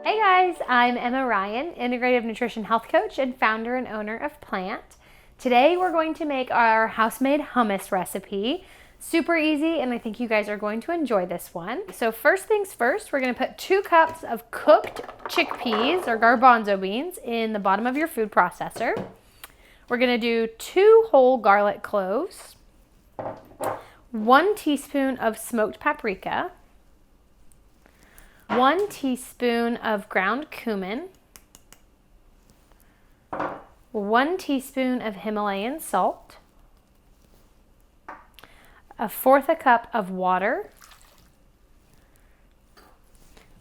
Hey guys, I'm Emma Ryan, integrative nutrition health coach and founder and owner of Plant. Today we're going to make our house-made hummus recipe. Super easy, and I think you guys are going to enjoy this one. So first things first, we're going to put 2 cups of cooked chickpeas or garbanzo beans in the bottom of your food processor. We're going to do 2 whole garlic cloves, 1 teaspoon of smoked paprika, 1 teaspoon of ground cumin, 1 teaspoon of Himalayan salt, 1/4 cup of water,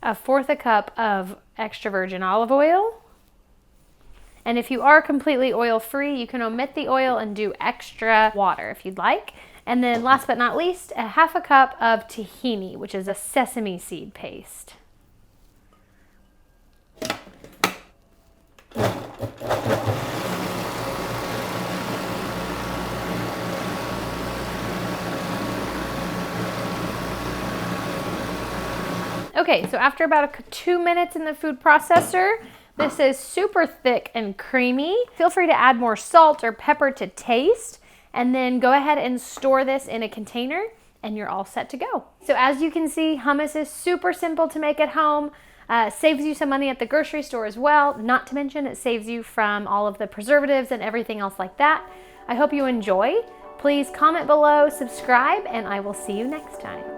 1/4 cup of extra virgin olive oil. And if you are completely oil-free, you can omit the oil and do extra water if you'd like. And then last but not least, 1/2 cup of tahini, which is a sesame seed paste. Okay, so after about 2 minutes in the food processor, this is super thick and creamy. Feel free to add more salt or pepper to taste, and then go ahead and store this in a container and you're all set to go. So as you can see, hummus is super simple to make at home. Saves you some money at the grocery store as well. Not to mention it saves you from all of the preservatives and everything else like that. I hope you enjoy. Please comment below, subscribe, and I will see you next time.